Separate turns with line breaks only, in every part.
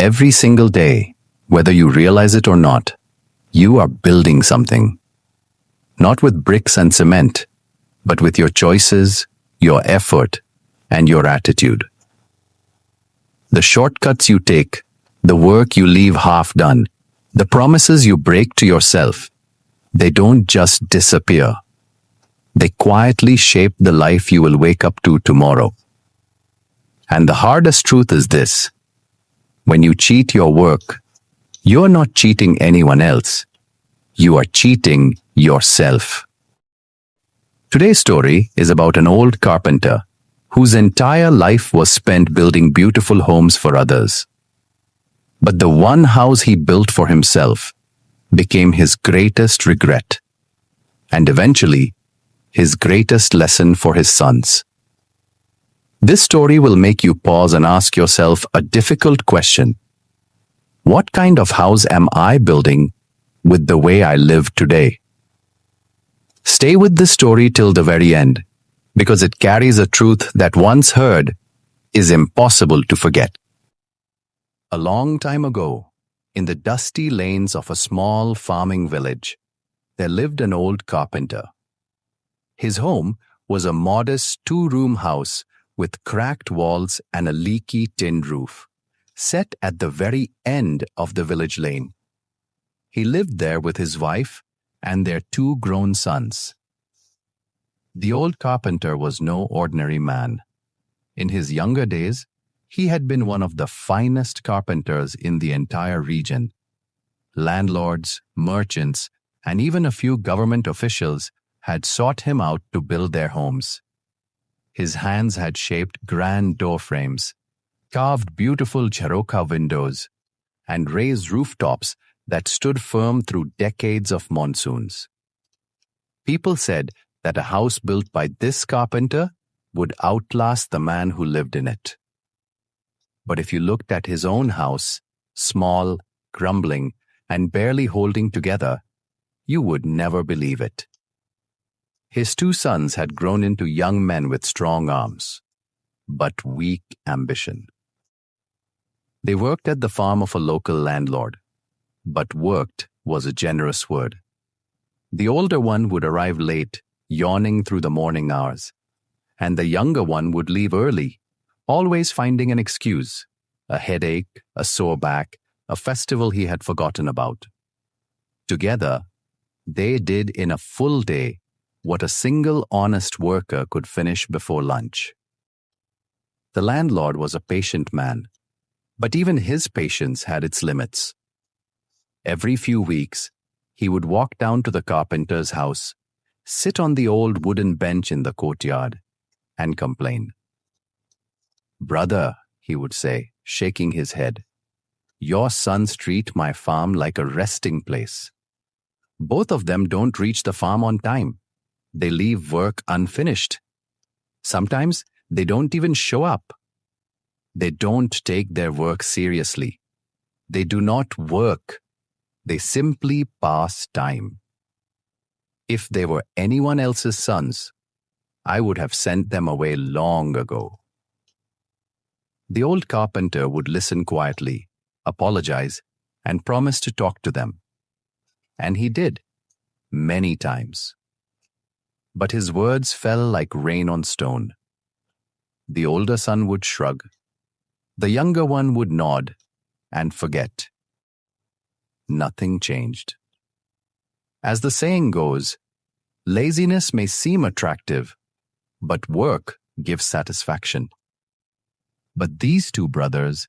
Every single day, whether you realize it or not, you are building something. Not with bricks and cement, but with your choices, your effort, and your attitude. The shortcuts you take, the work you leave half done, the promises you break to yourself, they don't just disappear. They quietly shape the life you will wake up to tomorrow. And the hardest truth is this: when you cheat your work, you're not cheating anyone else. You are cheating yourself. Today's story is about an old carpenter whose entire life was spent building beautiful homes for others. But the one house he built for himself became his greatest regret, and eventually his greatest lesson for his sons. This story will make you pause and ask yourself a difficult question. What kind of house am I building with the way I live today? Stay with this story till the very end, because it carries a truth that once heard is impossible to forget. A long time ago, in the dusty lanes of a small farming village, there lived an old carpenter. His home was a modest two-room house with cracked walls and a leaky tin roof, set at the very end of the village lane. He lived there with his wife and their two grown sons. The old carpenter was no ordinary man. In his younger days, he had been one of the finest carpenters in the entire region. Landlords, merchants, and even a few government officials had sought him out to build their homes. His hands had shaped grand door frames, carved beautiful Cherokee windows, and raised rooftops that stood firm through decades of monsoons. People said that a house built by this carpenter would outlast the man who lived in it. But if you looked at his own house, small, crumbling, and barely holding together, you would never believe it. His two sons had grown into young men with strong arms, but weak ambition. They worked at the farm of a local landlord, but worked was a generous word. The older one would arrive late, yawning through the morning hours, and the younger one would leave early, always finding an excuse, a headache, a sore back, a festival he had forgotten about. Together, they did in a full day what a single honest worker could finish before lunch. The landlord was a patient man, but even his patience had its limits. Every few weeks, he would walk down to the carpenter's house, sit on the old wooden bench in the courtyard, and complain. "Brother," he would say, shaking his head, "your sons treat my farm like a resting place. Both of them don't reach the farm on time. They leave work unfinished. Sometimes they don't even show up. They don't take their work seriously. They do not work. They simply pass time. If they were anyone else's sons, I would have sent them away long ago." The old carpenter would listen quietly, apologize, and promise to talk to them. And he did, many times. But his words fell like rain on stone. The older son would shrug. The younger one would nod and forget. Nothing changed. As the saying goes, laziness may seem attractive, but work gives satisfaction. But these two brothers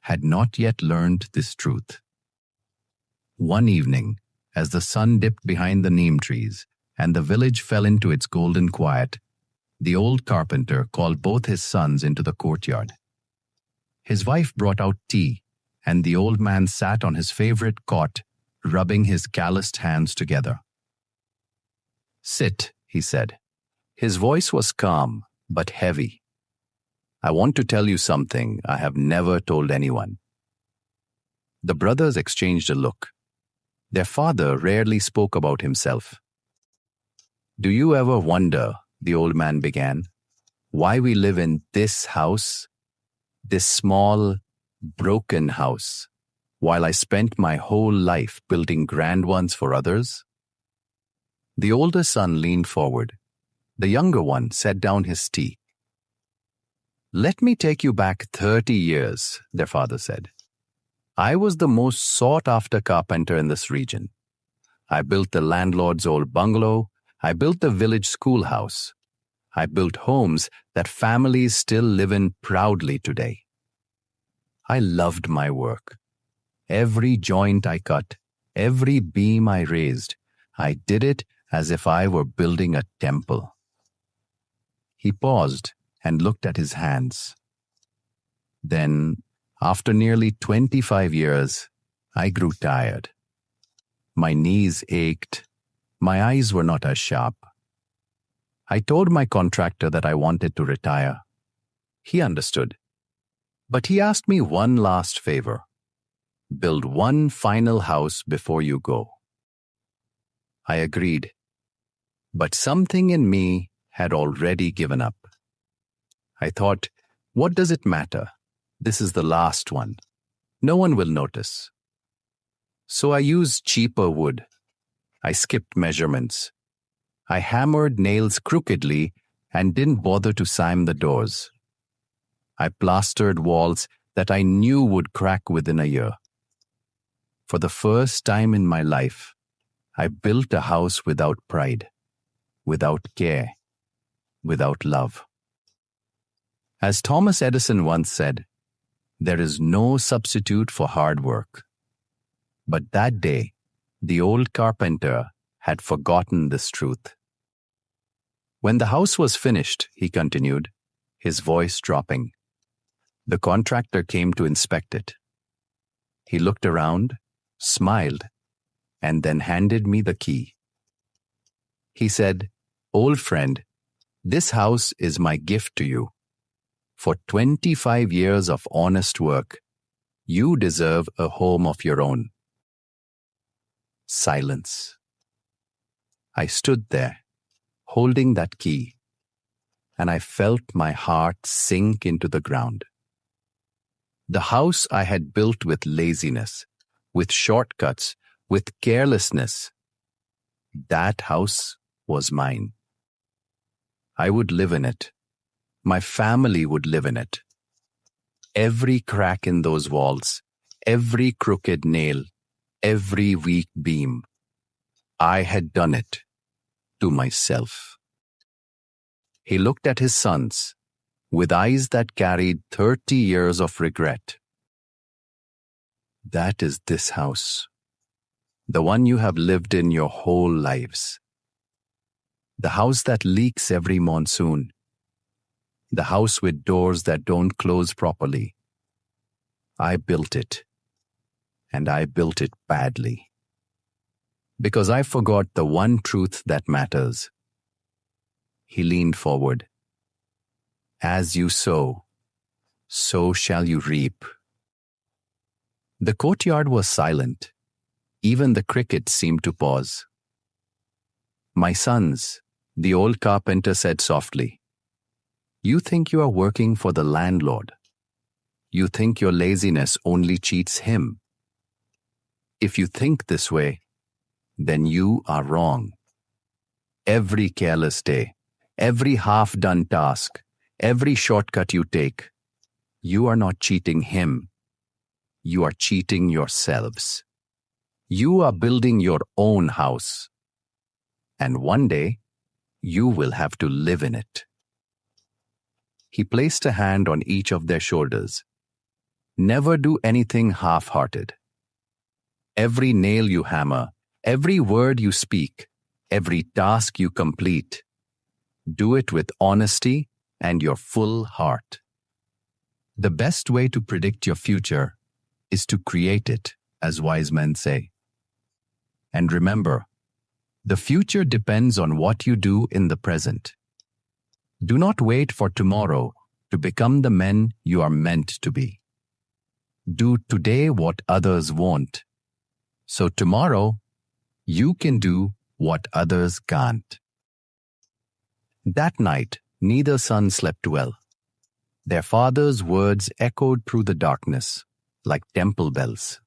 had not yet learned this truth. One evening, as the sun dipped behind the neem trees and the village fell into its golden quiet, the old carpenter called both his sons into the courtyard. His wife brought out tea, and the old man sat on his favorite cot, rubbing his calloused hands together. "Sit," he said. His voice was calm, but heavy. "I want to tell you something I have never told anyone." The brothers exchanged a look. Their father rarely spoke about himself. "Do you ever wonder," the old man began, "why we live in this house? This small, broken house, while I spent my whole life building grand ones for others? The older son leaned forward. The younger one set down his tea. Let me take you back 30 years, their father said. I was the most sought-after carpenter in this region. I built the landlord's old bungalow. I built the village schoolhouse. I built homes that families still live in proudly today. I loved my work. Every joint I cut, every beam I raised, I did it as if I were building a temple. He paused and looked at his hands. Then, after nearly 25 years, I grew tired. My knees ached. My eyes were not as sharp. I told my contractor that I wanted to retire. He understood. But he asked me one last favor. Build one final house before you go. I agreed. But something in me had already given up. I thought, what does it matter? This is the last one. No one will notice. So I used cheaper wood. I skipped measurements. I hammered nails crookedly and didn't bother to sime the doors. I plastered walls that I knew would crack within a year. For the first time in my life, I built a house without pride, without care, without love. As Thomas Edison once said, there is no substitute for hard work. But that day, the old carpenter had forgotten this truth. When the house was finished, he continued, his voice dropping, the contractor came to inspect it. He looked around, smiled, and then handed me the key. He said, old friend, this house is my gift to you. For 25 years of honest work, you deserve a home of your own. Silence. I stood there, holding that key, and I felt my heart sink into the ground. The house I had built with laziness, with shortcuts, with carelessness, that house was mine. I would live in it. My family would live in it. Every crack in those walls, every crooked nail, every weak beam, I had done it to myself. He looked at his sons with eyes that carried 30 years of regret. That is this house, the one you have lived in your whole lives. The house that leaks every monsoon. The house with doors that don't close properly. I built it, and I built it badly. Because I forgot the one truth that matters. He leaned forward. As you sow, so shall you reap. The courtyard was silent. Even the crickets seemed to pause. My sons, the old carpenter said softly, you think you are working for the landlord. You think your laziness only cheats him. If you think this way, then you are wrong. Every careless day, every half-done task, every shortcut you take, you are not cheating him. You are cheating yourselves. You are building your own house. And one day, you will have to live in it. He placed a hand on each of their shoulders. Never do anything half-hearted. Every nail you hammer, every word you speak, every task you complete, do it with honesty and your full heart. The best way to predict your future is to create it, as wise men say. And remember, the future depends on what you do in the present. Do not wait for tomorrow to become the men you are meant to be. Do today what others won't, so tomorrow you can do what others can't. That night, neither son slept well. Their father's words echoed through the darkness. like temple bells.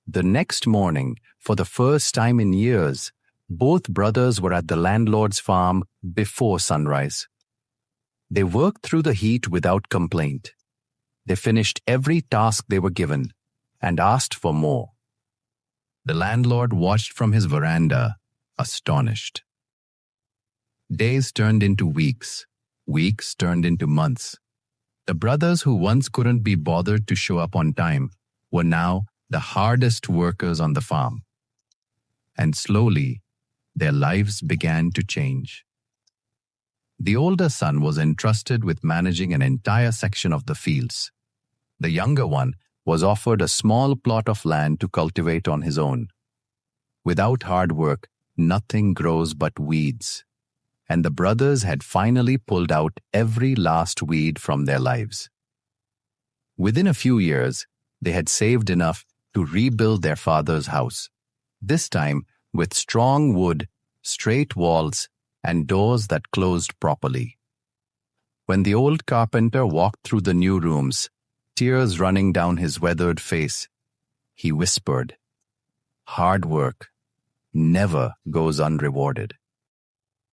The next morning, for the first time in years, both brothers were at the landlord's farm before sunrise. They worked through the heat without complaint. They finished every task they were given and asked for more. The landlord watched from his veranda, astonished. Days turned into weeks. Weeks turned into months. The brothers who once couldn't be bothered to show up on time were now the hardest workers on the farm. And slowly, their lives began to change. The older son was entrusted with managing an entire section of the fields. The younger one was offered a small plot of land to cultivate on his own. Without hard work, nothing grows but weeds. And the brothers had finally pulled out every last weed from their lives. Within a few years, they had saved enough to rebuild their father's house, this time with strong wood, straight walls, and doors that closed properly. When the old carpenter walked through the new rooms, tears running down his weathered face, he whispered, "Hard work never goes unrewarded."